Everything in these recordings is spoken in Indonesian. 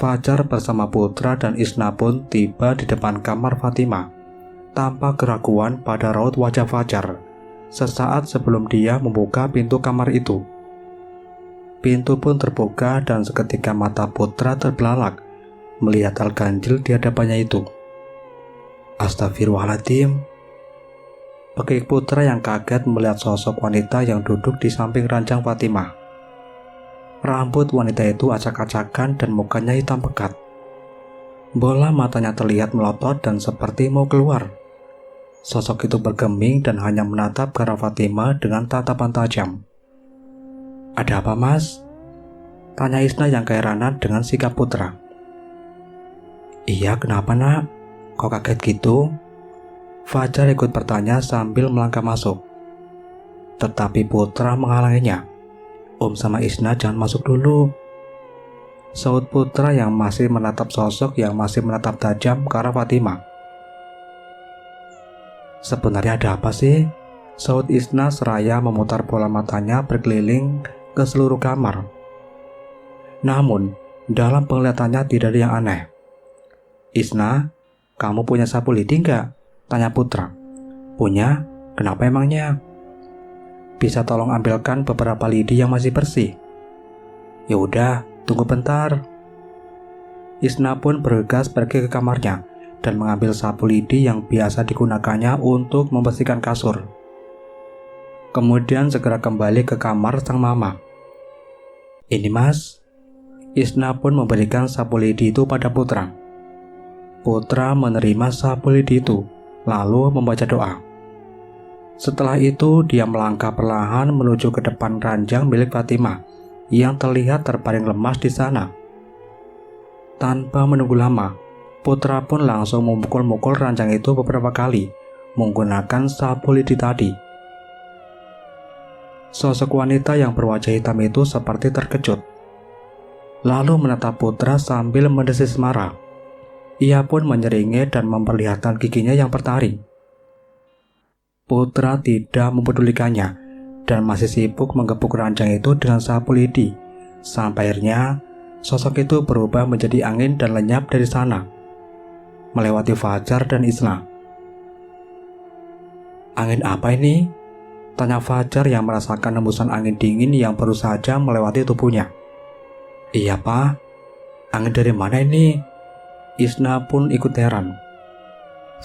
Fajar bersama Putra dan Isna pun tiba di depan kamar Fatimah. Tanpa keraguan pada raut wajah Fajar sesaat sebelum dia membuka pintu kamar itu. Pintu pun terbuka dan seketika mata Putra terbelalak melihat hal ganjil di hadapannya itu. Astagfirullahaladzim. Bekik Putra yang kaget melihat sosok wanita yang duduk di samping ranjang Fatimah. Rambut wanita itu acak-acakan dan mukanya hitam pekat. Bola matanya terlihat melotot dan seperti mau keluar. Sosok itu bergeming dan hanya menatap ke arah Fatimah dengan tatapan tajam. "Ada apa, Mas?" tanya Isna yang keheranan dengan sikap Putra. "Iya, kenapa nak? Kok kaget gitu?" Fajar ikut bertanya sambil melangkah masuk. Tetapi Putra menghalanginya. "Om sama Isna jangan masuk dulu," saut Putra yang masih menatap sosok yang masih menatap tajam ke arah Fatimah. "Sebenarnya ada apa sih?" saut Isna seraya memutar bola matanya berkeliling ke seluruh kamar. Namun, dalam penglihatannya tidak ada yang aneh. "Isna, kamu punya sapu lidi enggak?" tanya Putra. "Punya? Kenapa emangnya?" "Bisa tolong ambilkan beberapa lidi yang masih bersih?" "Ya udah, tunggu bentar." Isna pun bergegas pergi ke kamarnya dan mengambil sapu lidi yang biasa digunakannya untuk membersihkan kasur. Kemudian segera kembali ke kamar sang mama. "Ini, Mas." Isna pun memberikan sapu lidi itu pada Putra. Putra menerima sapu lidi itu, lalu membaca doa. Setelah itu dia melangkah perlahan menuju ke depan ranjang milik Fatimah yang terlihat terbaring lemas di sana. Tanpa menunggu lama, Putra pun langsung memukul-mukul ranjang itu beberapa kali menggunakan sapu lidi tadi. Sosok wanita yang berwajah hitam itu seperti terkejut, lalu menatap Putra sambil mendesis marah. Ia pun menyeringai dan memperlihatkan giginya yang bertaring. Putra tidak mempedulikannya dan masih sibuk menggepuk ranjang itu dengan sapu lidi. Sampai akhirnya sosok itu berubah menjadi angin dan lenyap dari sana, melewati Fajar dan Isna. "Angin apa ini?" tanya Fajar yang merasakan hembusan angin dingin yang baru saja melewati tubuhnya. "Iya, Pak. Angin dari mana ini?" Isna pun ikut heran.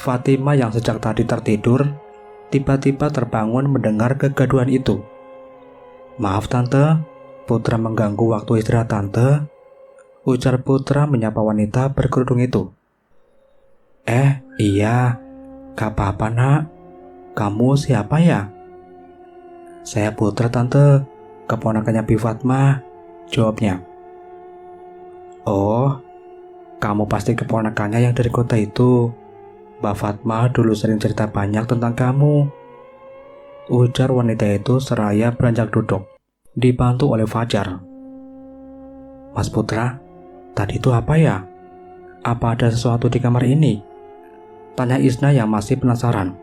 Fatimah yang sejak tadi tertidur tiba-tiba terbangun mendengar kegaduhan itu. "Maaf Tante, Putra mengganggu waktu istirahat Tante," ujar Putra menyapa wanita berkerudung itu. Iya, gak apa-apa nak. Kamu siapa ya?" "Saya Putra Tante, keponakannya Bi Fatmah," jawabnya. "Oh, kamu pasti keponakannya yang dari kota itu. Mbak Fatmah dulu sering cerita banyak tentang kamu," ujar wanita itu seraya beranjak duduk, dibantu oleh Fajar. "Mas Putra, tadi itu apa ya? Apa ada sesuatu di kamar ini?" tanya Isna yang masih penasaran.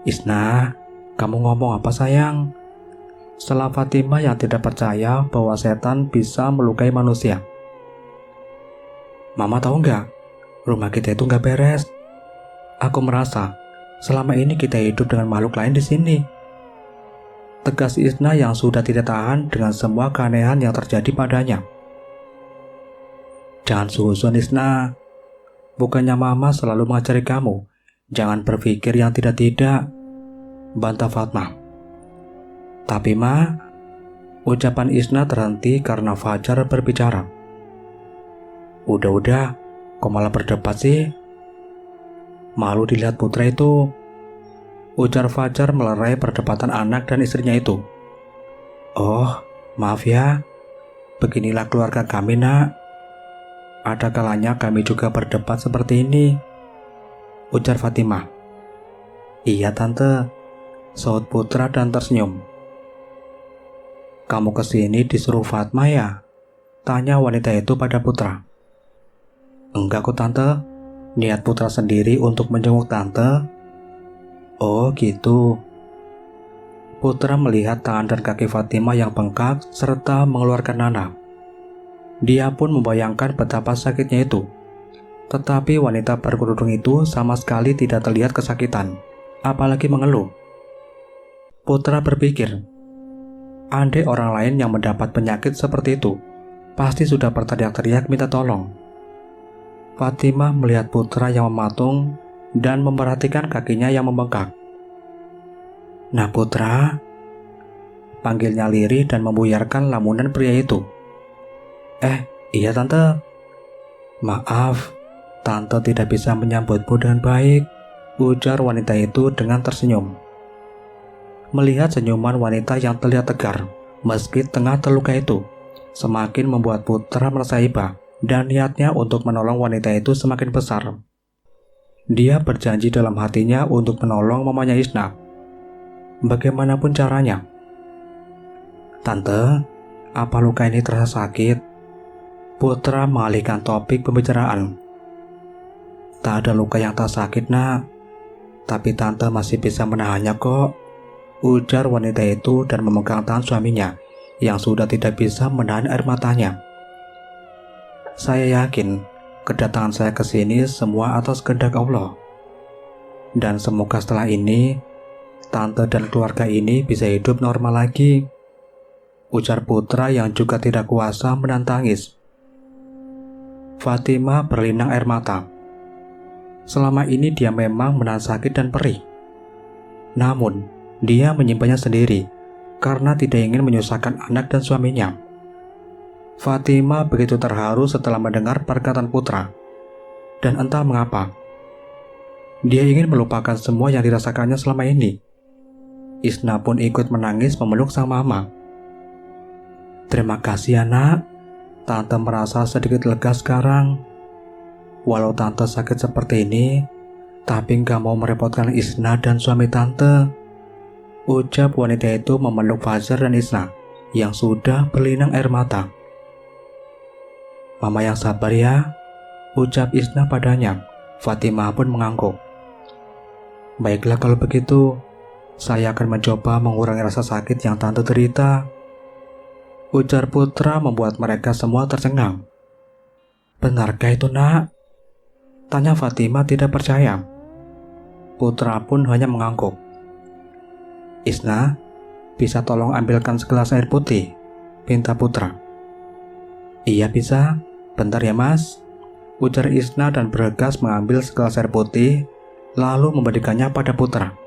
"Isna, kamu ngomong apa sayang?" setelah Fatimah yang tidak percaya bahwa setan bisa melukai manusia. "Mama tahu nggak? Rumah kita itu nggak beres. Aku merasa selama ini kita hidup dengan makhluk lain di sini," tegas Isna yang sudah tidak tahan dengan semua keanehan yang terjadi padanya. "Jangan susun Isna. Bukannya Mama selalu mengajari kamu jangan berpikir yang tidak-tidak," bantah Fatmah. "Tapi Ma," ucapan Isna terhenti karena Fajar berbicara. Udah, kok malah berdebat sih? Malu dilihat Putra itu," ujar Fajar melerai perdebatan anak dan istrinya itu. "Oh, maaf ya. Beginilah keluarga kami nak. Ada kalanya kami juga berdebat seperti ini," ujar Fatimah. "Iya Tante," saut Putra dan tersenyum. "Kamu kesini disuruh Fatmah ya?" tanya wanita itu pada Putra. "Enggak kok Tante, niat Putra sendiri untuk menjenguk Tante." "Oh gitu." Putra melihat tangan dan kaki Fatimah yang bengkak serta mengeluarkan nanah. Dia pun membayangkan betapa sakitnya itu. Tetapi wanita berkerudung itu sama sekali tidak terlihat kesakitan, apalagi mengeluh. Putra berpikir, andai orang lain yang mendapat penyakit seperti itu, pasti sudah berteriak-teriak minta tolong. Fatimah melihat putra yang mematung dan memperhatikan kakinya yang membengkak. "Nah putra," panggilnya lirih dan membuyarkan lamunan pria itu. Iya tante." "Maaf, tante tidak bisa menyambutmu dengan baik," ujar wanita itu dengan tersenyum. Melihat senyuman wanita yang terlihat tegar meski tengah terluka itu, semakin membuat putra merasa iba dan niatnya untuk menolong wanita itu semakin besar. Dia berjanji dalam hatinya untuk menolong mamanya Isna, bagaimanapun caranya. "Tante, apa luka ini terasa sakit?" Putra mengalihkan topik pembicaraan. "Tak ada luka yang tak sakit nak, tapi tante masih bisa menahannya kok," ujar wanita itu dan memegang tangan suaminya yang sudah tidak bisa menahan air matanya. "Saya yakin kedatangan saya ke sini semua atas kehendak Allah. Dan semoga setelah ini tante dan keluarga ini bisa hidup normal lagi," ujar putra yang juga tidak kuasa menahan tangis. Fatimah berlinang air mata. Selama ini dia memang menahan sakit dan perih. Namun, dia menyimpannya sendiri karena tidak ingin menyusahkan anak dan suaminya. Fatimah begitu terharu setelah mendengar perkataan putra. Dan entah mengapa, dia ingin melupakan semua yang dirasakannya selama ini. Isna pun ikut menangis memeluk sang mama. "Terima kasih anak, tante merasa sedikit lega sekarang. Walau tante sakit seperti ini, tapi gak mau merepotkan Isna dan suami tante," ucap wanita itu memeluk Fajar dan Isna yang sudah berlinang air mata. "Mama yang sabar ya," ucap Isna padanya. Fatimah pun mengangguk. "Baiklah kalau begitu, saya akan mencoba mengurangi rasa sakit yang tante derita," ujar putra membuat mereka semua tercengang. "Benarkah itu nak?" tanya Fatimah tidak percaya. Putra pun hanya mengangguk. "Isna, bisa tolong ambilkan segelas air putih?" pinta putra. "Iya bisa, bentar ya mas," ujar Isna dan bergegas mengambil segelas air putih lalu memberikannya pada putra.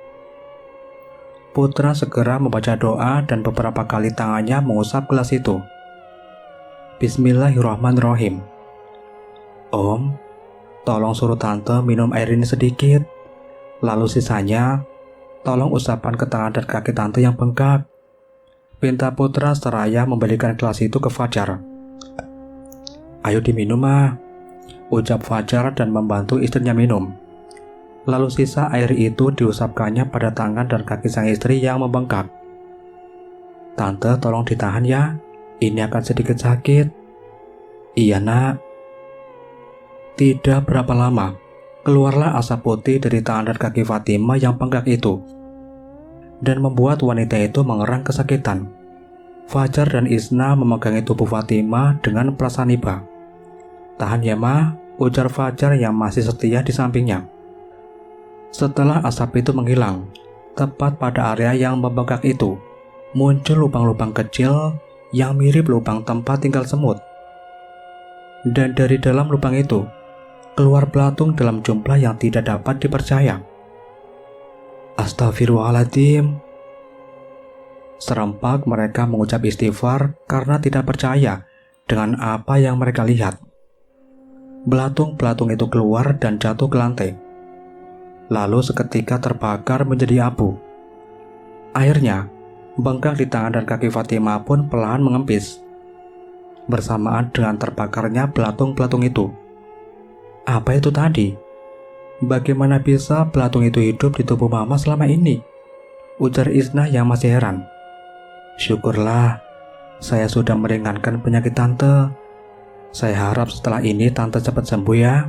Putra segera membaca doa dan beberapa kali tangannya mengusap gelas itu. "Bismillahirrahmanirrahim. Om, tolong suruh tante minum air ini sedikit. Lalu sisanya, tolong usapkan ke tangan dan kaki tante yang bengkak," pinta putra seraya memberikan gelas itu ke Fajar. "Ayo diminum mah," ucap Fajar dan membantu istrinya minum. Lalu sisa air itu diusapkannya pada tangan dan kaki sang istri yang membengkak. "Tante tolong ditahan ya, ini akan sedikit sakit." "Iya nak." Tidak berapa lama, keluarlah asap putih dari tangan dan kaki Fatimah yang bengkak itu, dan membuat wanita itu mengerang kesakitan. Fajar dan Isna memegangi tubuh Fatimah dengan perasaan iba. "Tahan ya mah," ujar Fajar yang masih setia di sampingnya. Setelah asap itu menghilang, tepat pada area yang membengkak itu, muncul lubang-lubang kecil yang mirip lubang tempat tinggal semut. Dan dari dalam lubang itu, keluar belatung dalam jumlah yang tidak dapat dipercaya. "Astagfirullahaladzim." Serempak mereka mengucap istighfar karena tidak percaya dengan apa yang mereka lihat. Belatung-belatung itu keluar dan jatuh ke lantai. Lalu seketika terbakar menjadi abu. Akhirnya, bengkak di tangan dan kaki Fatimah pun perlahan mengempis. Bersamaan dengan terbakarnya belatung-belatung itu. Apa itu tadi? Bagaimana bisa belatung itu hidup di tubuh mama selama ini? Ujar Isna yang masih heran. "Syukurlah, saya sudah meringankan penyakit tante. Saya harap setelah ini tante cepat sembuh ya."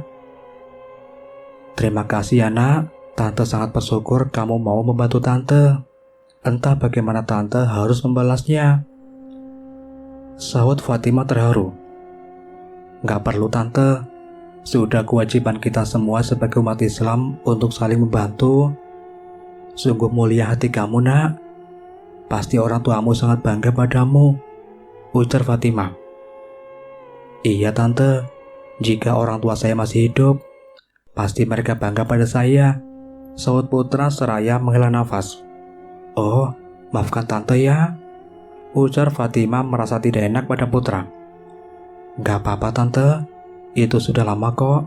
"Terima kasih ya nak, tante sangat bersyukur kamu mau membantu tante. Entah bagaimana tante harus membalasnya," sahut Fatimah terharu. Gak perlu tante, sudah kewajiban kita semua sebagai umat Islam untuk saling membantu. Sungguh mulia hati kamu nak. Pasti orang tuamu sangat bangga padamu, ujar Fatimah. Iya tante, jika orang tua saya masih hidup, pasti mereka bangga pada saya, sahut putra seraya menghela nafas. Oh, maafkan tante ya, ujar Fatimah merasa tidak enak pada putra. Gak apa-apa tante, itu sudah lama kok.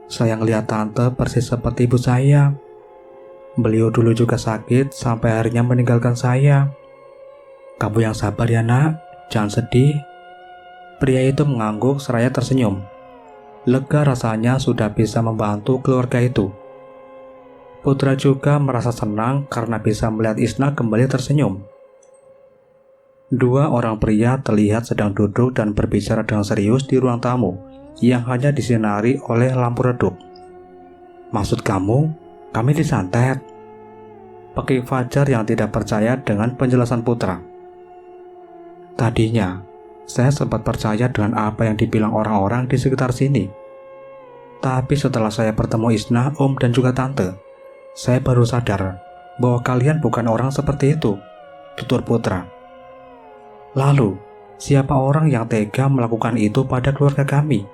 Saya ngeliat tante persis seperti ibu saya. Beliau dulu juga sakit sampai akhirnya meninggalkan saya. Kamu yang sabar ya nak, jangan sedih. Pria itu mengangguk seraya tersenyum. Lega rasanya sudah bisa membantu keluarga itu. Putra juga merasa senang karena bisa melihat Isna kembali tersenyum. Dua orang pria terlihat sedang duduk dan berbicara dengan serius di ruang tamu yang hanya disinari oleh lampu redup. Maksud kamu, kami disantet? Pakik Fajar yang tidak percaya dengan penjelasan putra. Tadinya, saya sempat percaya dengan apa yang dibilang orang-orang di sekitar sini. Tapi setelah saya bertemu Isna, Om dan juga Tante, saya baru sadar bahwa kalian bukan orang seperti itu, tutur putra. Lalu, siapa orang yang tega melakukan itu pada keluarga kami?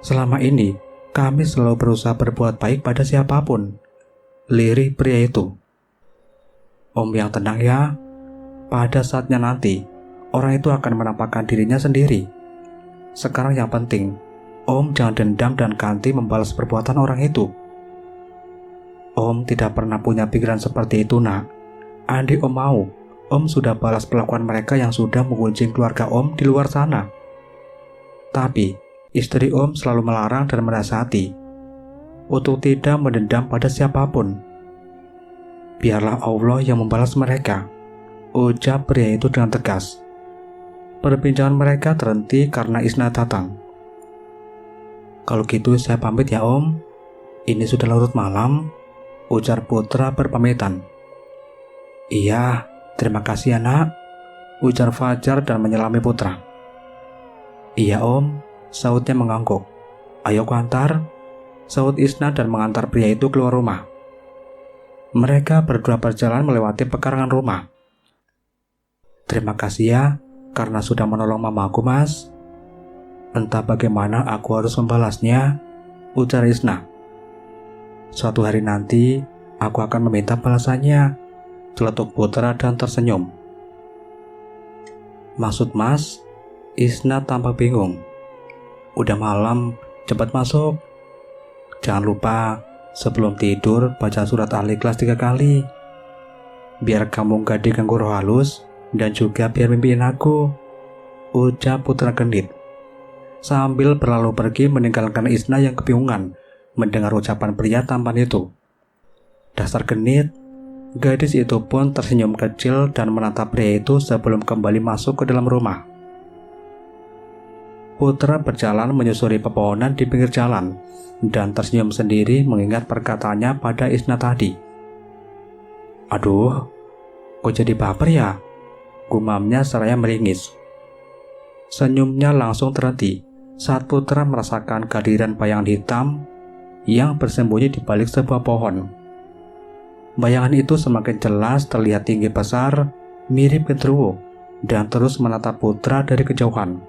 Selama ini, kami selalu berusaha berbuat baik pada siapapun, lirih pria itu. Om yang tenang ya, pada saatnya nanti, orang itu akan menampakkan dirinya sendiri. Sekarang yang penting, Om jangan dendam dan ganti membalas perbuatan orang itu. Om tidak pernah punya pikiran seperti itu nak. Andai Om mau, Om sudah balas perlakuan mereka yang sudah menggunjing keluarga Om di luar sana. Tapi, istri Om selalu melarang dan menasihati untuk tidak mendendam pada siapapun. Biarlah Allah yang membalas mereka, ujar pria itu dengan tegas. Perbincangan mereka terhenti karena Isna datang. Kalau gitu saya pamit ya Om. Ini sudah larut malam, ujar putra berpamitan. Iya, terima kasih ya nak, ujar Fajar dan menyelami putra. Iya Om, sahutnya mengangguk. Ayo ku antar, sahut Isna dan mengantar pria itu keluar rumah. Mereka berdua berjalan melewati pekarangan rumah. Terima kasih ya, karena sudah menolong mamaku mas. Entah bagaimana aku harus membalasnya, ujar Isna. Suatu hari nanti, aku akan meminta balasannya, celetuk putra dan tersenyum. Maksud mas? Isna tampak bingung. Udah malam, cepat masuk. Jangan lupa, sebelum tidur baca surat Al-Ikhlas 3 kali. Biar kamu gak diganggu roh halus, dan juga biar mimpiin aku, ujar putra gendit. Sambil berlalu pergi meninggalkan Isna yang kebingungan mendengar ucapan pria tampan itu. Dasar genit, gadis itu pun tersenyum kecil dan menatap pria itu sebelum kembali masuk ke dalam rumah. Putra berjalan menyusuri pepohonan di pinggir jalan dan tersenyum sendiri mengingat perkataannya pada Isna tadi. Aduh, kok jadi baper ya? Gumamnya seraya meringis. Senyumnya langsung terhenti saat putra merasakan kehadiran bayangan hitam yang bersembunyi di balik sebuah pohon. Bayangan itu semakin jelas terlihat tinggi besar, mirip genderuwo, dan terus menatap putra dari kejauhan.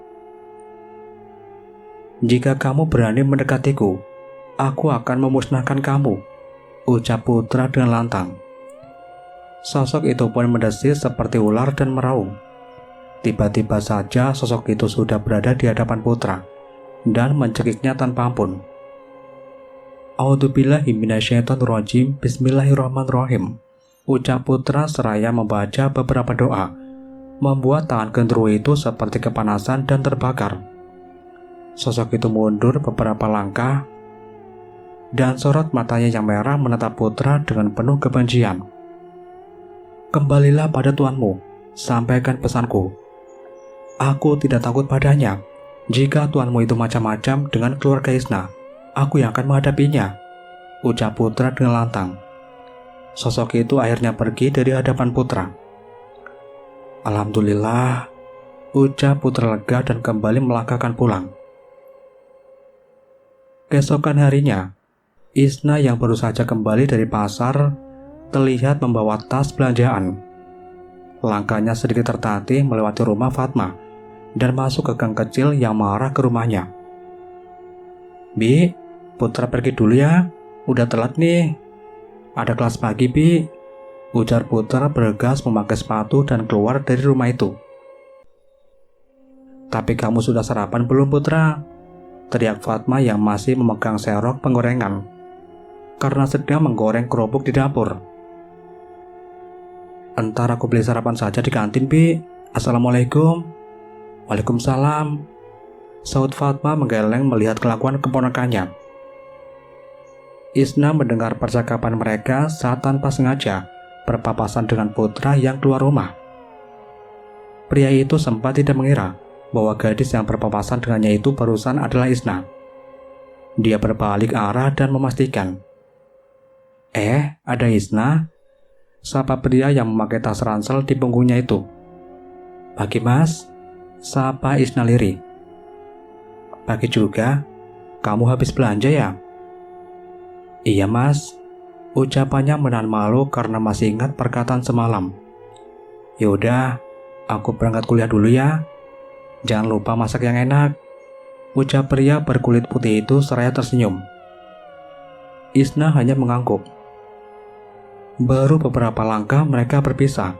Jika kamu berani mendekatiku, aku akan memusnahkan kamu, ucap putra dengan lantang. Sosok itu pun mendesis seperti ular dan meraung. Tiba-tiba saja sosok itu sudah berada di hadapan putra dan mencekiknya tanpa ampun. A'udzubillahi minasyaitonirrajim, bismillahirrahmanirrahim, ucap putra seraya membaca beberapa doa, membuat tangan genderuwo itu seperti kepanasan dan terbakar. Sosok itu mundur beberapa langkah dan sorot matanya yang merah menatap putra dengan penuh kebencian. Kembalilah pada tuanmu, sampaikan pesanku. Aku tidak takut padanya. Jika tuanmu itu macam-macam dengan keluarga Isna, aku yang akan menghadapinya, ucap putra dengan lantang. Sosok itu akhirnya pergi dari hadapan putra. Alhamdulillah, ujar Putra lega dan kembali melangkahkan pulang. Keesokan harinya, Isna yang baru saja kembali dari pasar terlihat membawa tas belanjaan. Langkahnya sedikit tertatih melewati rumah Fatma dan masuk ke gang kecil yang mengarah ke rumahnya. "Bi, Putra pergi dulu ya, udah telat nih. Ada kelas pagi, Bi," ujar Putra bergegas memakai sepatu dan keluar dari rumah itu. "Tapi kamu sudah sarapan belum, Putra?" teriak Fatma yang masih memegang serok penggorengan karena sedang menggoreng kerupuk di dapur. "Entar aku beli sarapan saja di kantin, Bi. Assalamualaikum." "Waalaikumsalam," saut Fatma menggeleng melihat kelakuan keponakannya. Isna mendengar percakapan mereka saat tanpa sengaja berpapasan dengan Putra yang keluar rumah. Pria itu sempat tidak mengira bahwa gadis yang berpapasan dengannya itu barusan adalah Isna. Dia berbalik arah dan memastikan. Ada Isna?" sapa pria yang memakai tas ransel di punggungnya itu. "Pagi, Mas," sapa Isna lirih. "Pagi juga. Kamu habis belanja ya?" "Iya, Mas." Ucapannya menahan malu karena masih ingat perkataan semalam. "Yaudah, aku berangkat kuliah dulu ya. Jangan lupa masak yang enak," ucap pria berkulit putih itu seraya tersenyum. Isna hanya mengangguk. Baru beberapa langkah mereka berpisah.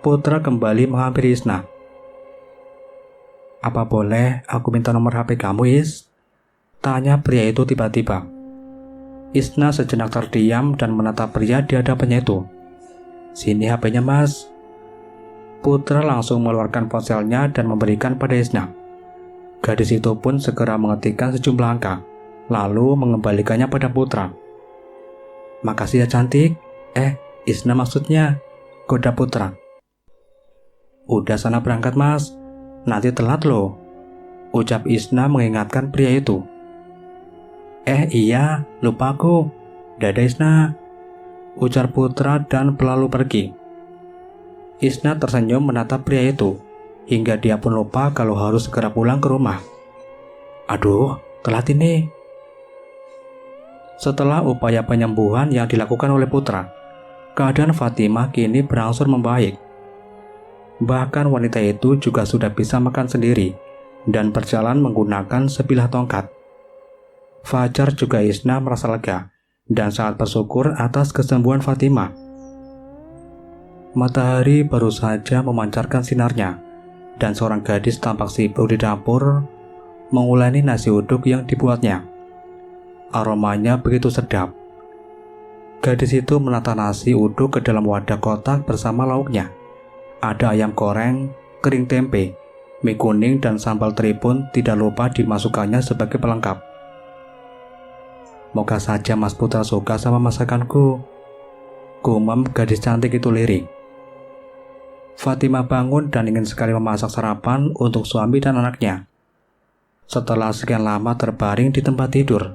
Putra kembali menghampiri Isna. "Apa boleh aku minta nomor HP kamu, Is?" tanya pria itu tiba-tiba. Isna sejenak terdiam dan menatap pria di hadapannya itu. "Sini HP-nya, Mas." Putra langsung mengeluarkan ponselnya dan memberikan pada Isna. Gadis itu pun segera mengetikkan sejumlah angka, lalu mengembalikannya pada Putra. "Makasih ya cantik." Isna maksudnya," goda Putra. "Udah sana berangkat, Mas. Nanti telat loh," ucap Isna mengingatkan pria itu. Iya, lupa aku. Dadah Isna," ujar Putra dan berlalu pergi. Isna tersenyum menatap pria itu, hingga dia pun lupa kalau harus segera pulang ke rumah. "Aduh, telat ini." Setelah upaya penyembuhan yang dilakukan oleh Putra, keadaan Fatimah kini berangsur membaik. Bahkan wanita itu juga sudah bisa makan sendiri dan berjalan menggunakan sebilah tongkat. Fajar juga Isna merasa lega dan sangat bersyukur atas kesembuhan Fatimah. Matahari baru saja memancarkan sinarnya dan seorang gadis tampak sibuk di dapur menguleni nasi uduk yang dibuatnya. Aromanya begitu sedap. Gadis itu menata nasi uduk ke dalam wadah kotak bersama lauknya. Ada ayam goreng, kering tempe, mie kuning dan sambal teri pun tidak lupa dimasukkannya sebagai pelengkap. "Moga saja Mas Putra suka sama masakanku," gumam gadis cantik itu lirik. Fatimah bangun dan ingin sekali memasak sarapan untuk suami dan anaknya. Setelah sekian lama terbaring di tempat tidur,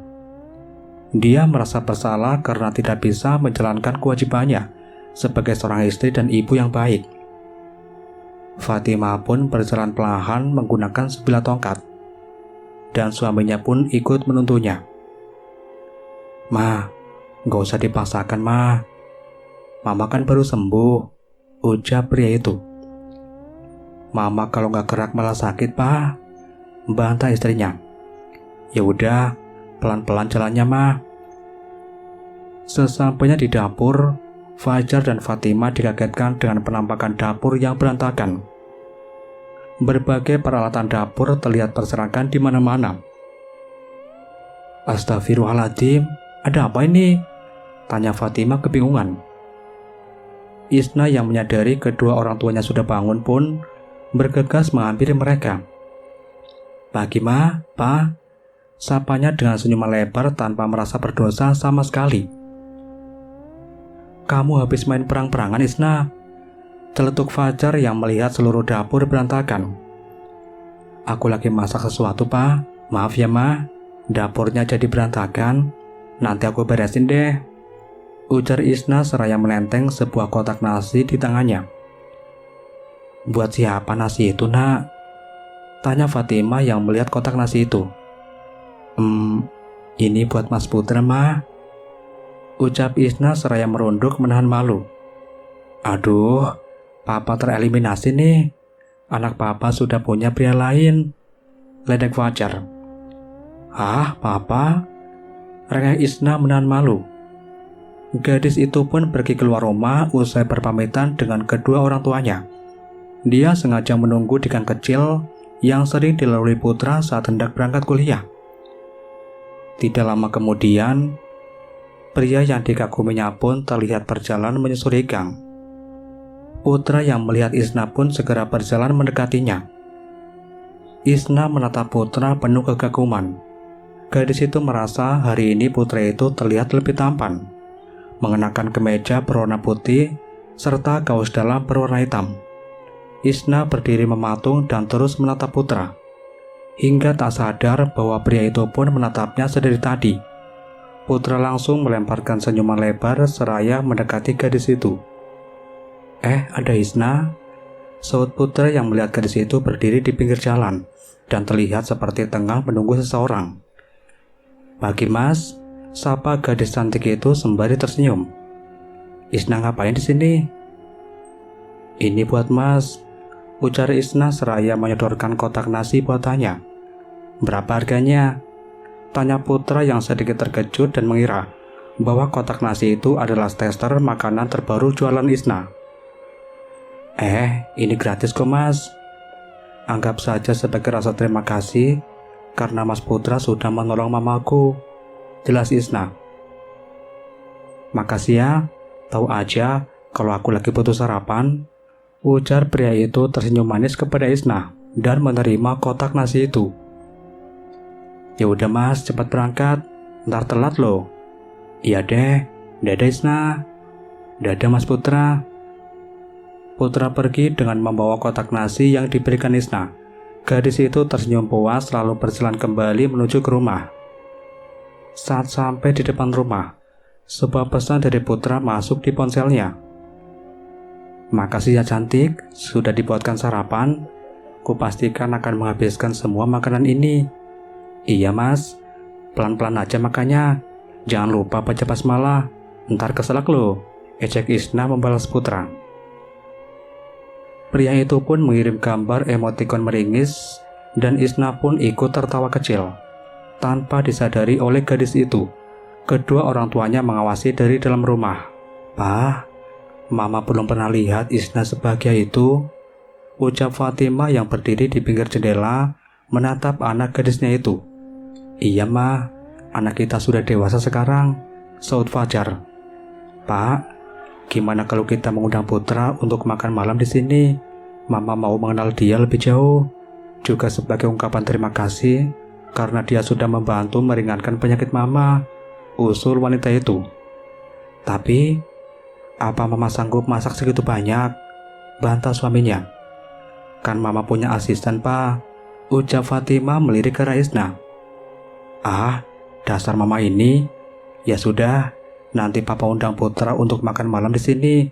dia merasa bersalah karena tidak bisa menjalankan kewajibannya sebagai seorang istri dan ibu yang baik. Fatimah pun berjalan perlahan menggunakan sebilah tongkat, dan suaminya pun ikut menuntunnya. "Ma, gak usah dipaksakan, Ma. Mama kan baru sembuh," ujar pria itu. "Mama kalau gak gerak malah sakit, Pak," bantah istrinya. "Ya udah, pelan-pelan jalannya, Ma." Sesampainya di dapur, Fajar dan Fatimah dikagetkan dengan penampakan dapur yang berantakan. Berbagai peralatan dapur terlihat berserakan di mana-mana. "Astagfirullahaladzim, ada apa ini?" tanya Fatimah kebingungan. Isna yang menyadari kedua orang tuanya sudah bangun pun bergegas menghampiri mereka. "Pagi, Ma, Pa," sapanya dengan senyuman lebar tanpa merasa berdosa sama sekali. "Kamu habis main perang-perangan, Isna?" celetuk Fajar yang melihat seluruh dapur berantakan. "Aku lagi masak sesuatu, Pa. Maaf ya, Ma. Dapurnya jadi berantakan. Nanti aku beresin deh," ujar Isna seraya menenteng sebuah kotak nasi di tangannya. Buat siapa nasi itu, nak? Tanya Fatimah yang melihat kotak nasi itu. Ini buat Mas Putra, Ma. Ucap Isna seraya merunduk menahan malu. Aduh, papa tereliminasi nih. Anak papa sudah punya pria lain. Ledek Fajar. Hah, papa? Rengek Isna menahan malu. Gadis itu pun pergi keluar rumah usai berpamitan dengan kedua orang tuanya. Dia sengaja menunggu di gang kecil yang sering dilalui Putra saat hendak berangkat kuliah. Tidak lama kemudian, pria yang dikaguminya pun terlihat berjalan menyusuri gang. Putra yang melihat Isna pun segera berjalan mendekatinya. Isna menatap Putra penuh kekaguman. Gadis itu merasa hari ini Putra itu terlihat lebih tampan, mengenakan kemeja berwarna putih serta kaos dalam berwarna hitam. Isna berdiri mematung dan terus menatap Putra, hingga tak sadar bahwa pria itu pun menatapnya sedari tadi. Putra langsung melemparkan senyuman lebar seraya mendekati gadis itu. Ada Isna? Saut Putra yang melihat gadis itu berdiri di pinggir jalan dan terlihat seperti tengah menunggu seseorang. Pagi Mas, sapa gadis cantik itu sembari tersenyum. Isna ngapain di sini? Ini buat Mas, ujar Isna seraya menyodorkan kotak nasi buatannya. Berapa harganya? Tanya Putra yang sedikit terkejut dan mengira bahwa kotak nasi itu adalah tester makanan terbaru jualan Isna. Ini gratis kok Mas. Anggap saja sebagai rasa terima kasih karena Mas Putra sudah menolong mamaku, jelas Isna. Makasih ya, tahu aja kalau aku lagi butuh sarapan, ujar pria itu tersenyum manis kepada Isna dan menerima kotak nasi itu. Ya udah Mas, cepat berangkat, ntar telat loh. Iya deh, dadah Isna. Dadah Mas Putra. Putra pergi dengan membawa kotak nasi yang diberikan Isna. Gadis itu tersenyum puas lalu berjalan kembali menuju ke rumah. Saat sampai di depan rumah, sebuah pesan dari Putra masuk di ponselnya. Makasih ya cantik, sudah dibuatkan sarapan. Kupastikan akan menghabiskan semua makanan ini. Iya Mas, pelan-pelan aja makannya. Jangan lupa baca basmalah, ntar keselak loh, ejek Isna membalas Putra. Pria itu pun mengirim gambar emotikon meringis dan Isna pun ikut tertawa kecil. Tanpa disadari oleh gadis itu, kedua orang tuanya mengawasi dari dalam rumah. Pak, Mama belum pernah lihat Isna sebahagia itu, ucap Fatimah yang berdiri di pinggir jendela menatap anak gadisnya itu. Iya Ma, anak kita sudah dewasa sekarang, saut Fajar. Pak, gimana kalau kita mengundang Putra untuk makan malam di sini? Mama mau mengenal dia lebih jauh, juga sebagai ungkapan terima kasih karena dia sudah membantu meringankan penyakit Mama, usul wanita itu. Tapi, apa Mama sanggup masak segitu banyak? Bantah suaminya. Kan Mama punya asisten, Pak, ucap Fatimah melirik ke Isna. Dasar Mama ini. Ya sudah, nanti Papa undang Putra untuk makan malam di sini.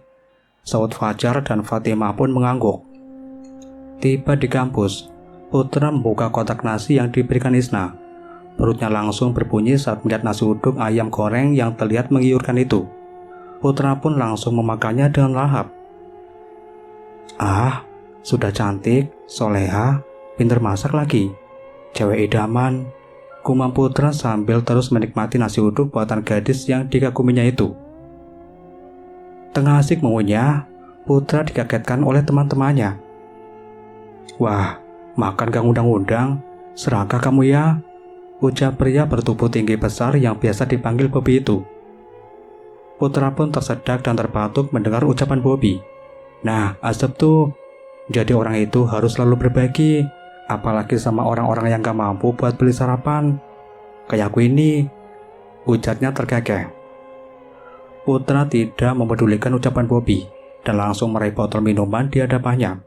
Saud Fajar dan Fatimah pun mengangguk. Tiba di kampus, Putra membuka kotak nasi yang diberikan Isna. Perutnya langsung berbunyi saat melihat nasi uduk ayam goreng yang terlihat menggiurkan itu. Putra pun langsung memakannya dengan lahap. Sudah cantik, soleha, pinter masak lagi. Cewek idaman, gumam Putra sambil terus menikmati nasi uduk buatan gadis yang dikaguminya itu. Tengah asik mengunyah, Putra dikagetkan oleh teman-temannya. Wah, makan gak undang-undang, serakah kamu ya, ucap pria bertubuh tinggi besar yang biasa dipanggil Bobby itu. Putra pun tersedak dan terpatuk mendengar ucapan Bobby. Nah, asap tuh, jadi orang itu harus selalu berbagi, apalagi sama orang-orang yang gak mampu buat beli sarapan. Kayak aku ini, ujarnya terkekeh. Putra tidak mempedulikan ucapan Bobby dan langsung meraih botol minuman di hadapannya.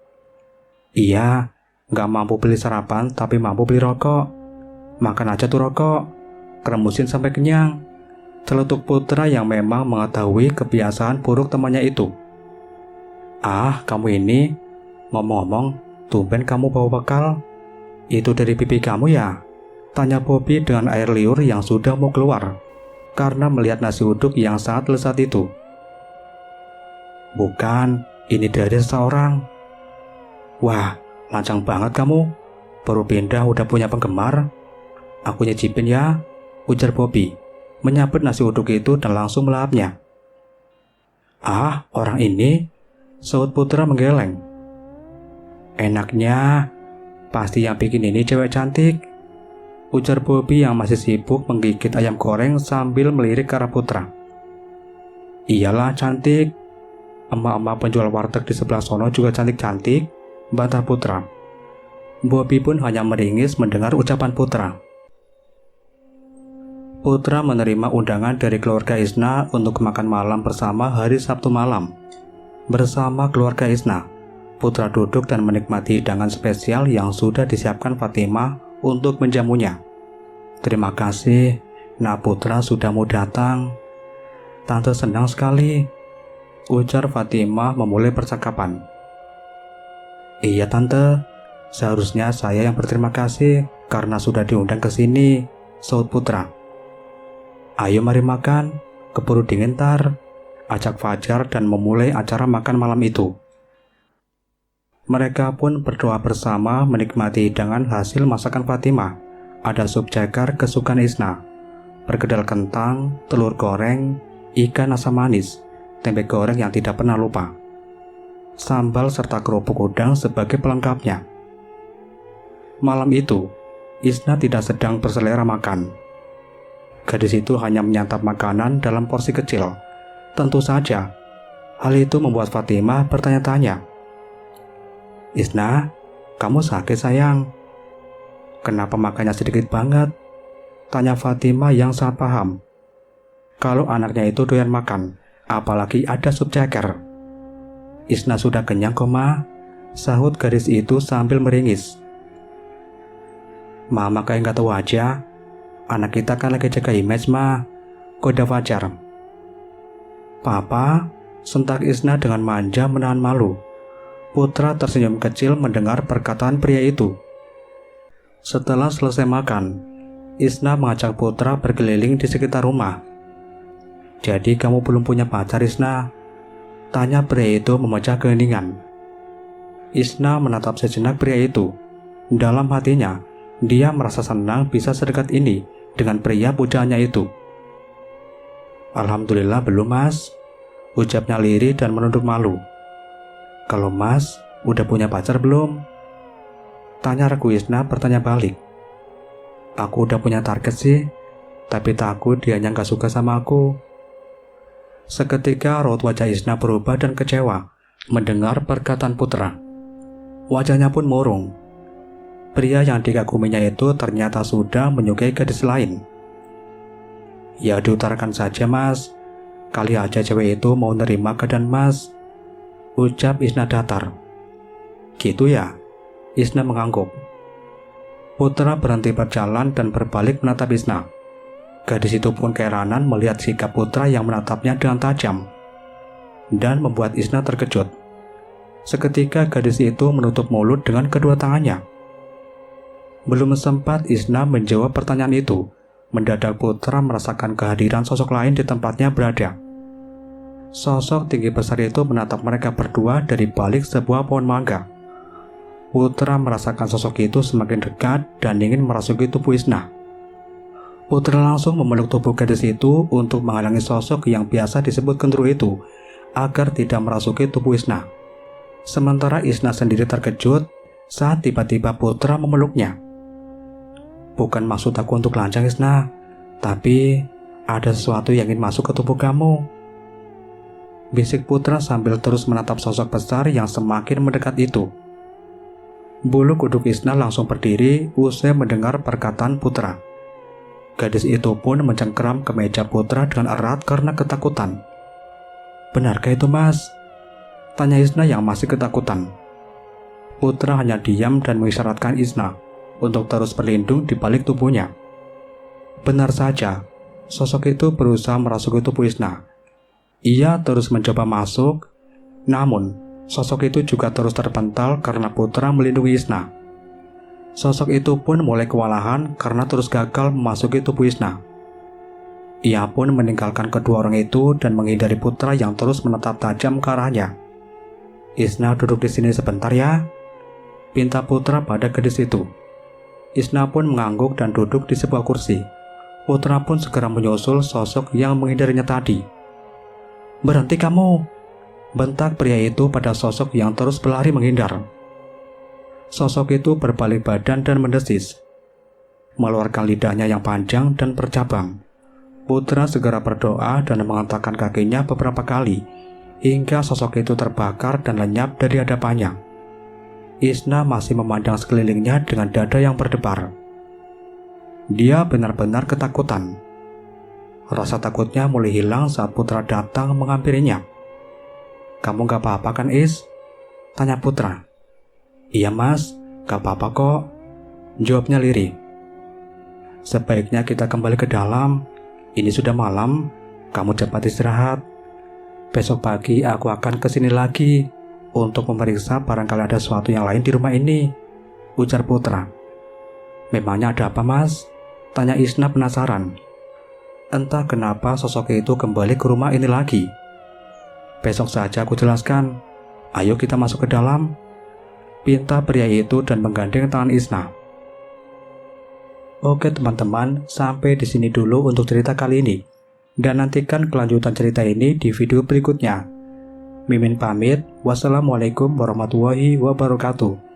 Iya, gak mampu beli sarapan tapi mampu beli rokok. Makan aja tuh rokok, keremusin sampai kenyang, celetuk Putra yang memang mengetahui kebiasaan buruk temannya itu. Kamu ini, Ngomong-ngomong, tumben kamu bawa bekal. Itu dari pipi kamu ya? Tanya Bobby dengan air liur yang sudah mau keluar karena melihat nasi uduk yang sangat lezat itu. Bukan, ini dari seseorang. Wah, lancang banget kamu. Baru pindah udah punya penggemar. Aku nyicipin ya, ujar Bobby, menyabet nasi uduk itu dan langsung melahapnya. Ah, orang ini, sahut Putra menggeleng. Enaknya, pasti yang bikin ini cewek cantik, ujar Bobby yang masih sibuk menggigit ayam goreng sambil melirik ke arah Putra. Iyalah cantik, emak-emak penjual warteg di sebelah sono juga cantik-cantik, bantah Putra. Bobby pun hanya meringis mendengar ucapan Putra. Putra menerima undangan dari keluarga Isna untuk makan malam bersama hari Sabtu malam. Bersama keluarga Isna, Putra duduk dan menikmati hidangan spesial yang sudah disiapkan Fatimah untuk menjamunya. Terima kasih, Nak Putra sudah mau datang. Tante senang sekali, ujar Fatimah memulai percakapan. Iya Tante, seharusnya saya yang berterima kasih karena sudah diundang ke sini, sahut Putra. Ayo mari makan, keburu dingin tar, ajak Fajar dan memulai acara makan malam itu. Mereka pun berdoa bersama menikmati hidangan hasil masakan Fatimah. Ada sup ceker kesukaan Isna, perkedel kentang, telur goreng, ikan asam manis, tempe goreng yang tidak pernah lupa, sambal serta kerupuk udang sebagai pelengkapnya. Malam itu, Isna tidak sedang berselera makan. Gadis itu hanya menyantap makanan dalam porsi kecil. Tentu saja, hal itu membuat Fatimah bertanya-tanya. Isna, kamu sakit sayang? Kenapa makannya sedikit banget? Tanya Fatimah yang sangat paham kalau anaknya itu doyan makan, apalagi ada sup ceker. Isna sudah kenyang kok ma, sahut gadis itu sambil meringis. Mama kayak gak tahu aja. Anak kita kan lagi jaga image ma, kode Fajar. Papa, sentak Isna dengan manja menahan malu. Putra tersenyum kecil mendengar perkataan pria itu. Setelah selesai makan, Isna mengajak Putra berkeliling di sekitar rumah. Jadi kamu belum punya pacar Isna? Tanya pria itu memecah keheningan. Isna menatap sejenak pria itu. Dalam hatinya, dia merasa senang bisa sedekat ini dengan pria pujaannya itu. Alhamdulillah belum mas, ucapnya lirih dan menunduk malu. Kalau mas udah punya pacar belum? Tanya ragu Isna bertanya balik. Aku udah punya target sih, tapi takut dianya gak suka sama aku. Seketika raut wajah Isna berubah dan kecewa mendengar perkataan Putra. Wajahnya pun murung. Pria yang dikaguminya itu ternyata sudah menyukai gadis lain. Ya diutarakan saja mas, kali aja cewek itu mau nerima keadaan mas, ucap Isna datar. Gitu ya? Isna mengangguk. Putra berhenti berjalan dan berbalik menatap Isna. Gadis itu pun keheranan melihat sikap Putra yang menatapnya dengan tajam dan membuat Isna terkejut. Seketika gadis itu menutup mulut dengan kedua tangannya. Belum sempat Isna menjawab pertanyaan itu, mendadak Putra merasakan kehadiran sosok lain di tempatnya berada. Sosok tinggi besar itu menatap mereka berdua dari balik sebuah pohon mangga. Putra merasakan sosok itu semakin dekat dan ingin merasuki tubuh Isna. Putra langsung memeluk tubuh gadis itu untuk menghalangi sosok yang biasa disebut gendruwo itu agar tidak merasuki tubuh Isna. Sementara Isna sendiri terkejut saat tiba-tiba Putra memeluknya. Bukan maksud aku untuk lancang Isna, tapi ada sesuatu yang ingin masuk ke tubuh kamu, bisik Putra sambil terus menatap sosok besar yang semakin mendekat itu. Bulu kuduk Isna langsung berdiri usai mendengar perkataan Putra. Gadis itu pun mencengkeram kemeja Putra dengan erat karena ketakutan. Benarkah itu mas? Tanya Isna yang masih ketakutan. Putra hanya diam dan mengisyaratkan Isna untuk terus berlindung di balik tubuhnya. Benar saja, sosok itu berusaha merasuki tubuh Isna. Ia terus mencoba masuk, namun Sosok itu juga terus terpental karena Putra melindungi Isna. Sosok itu pun mulai kewalahan karena terus gagal memasuki tubuh Isna. Ia pun meninggalkan kedua orang itu dan menghindari Putra yang terus menatap tajam ke arahnya. "Isna, duduk di sini sebentar ya," pinta Putra pada gadis itu. Isna pun mengangguk dan duduk di sebuah kursi. Putra pun segera menyusul sosok yang menghindarinya tadi. "Berhenti kamu!" bentak pria itu pada sosok yang terus berlari menghindar. Sosok itu berbalik badan dan mendesis, mengeluarkan lidahnya yang panjang dan bercabang. Putra segera berdoa dan menghentakkan kakinya beberapa kali, hingga sosok itu terbakar dan lenyap dari hadapannya. Isna masih memandang sekelilingnya dengan dada yang berdebar. Dia benar-benar ketakutan. Rasa takutnya mulai hilang saat Putra datang menghampirinya. "Kamu gak apa-apa kan, Is?" tanya Putra. "Iya mas, gak apa-apa kok," jawabnya lirih. "Sebaiknya kita kembali ke dalam. Ini sudah malam, kamu cepat istirahat. Besok pagi aku akan kesini lagi untuk memeriksa barangkali ada sesuatu yang lain di rumah ini," ujar Putra. "Memangnya ada apa mas?" tanya Isna penasaran. Entah kenapa sosok itu kembali ke rumah ini lagi. "Besok saja aku jelaskan. Ayo kita masuk ke dalam," pinta pria itu dan menggandeng tangan Isna. Oke teman-teman, sampai di sini dulu untuk cerita kali ini. Dan nantikan kelanjutan cerita ini di video berikutnya. Mimin pamit. Wassalamualaikum warahmatullahi wabarakatuh.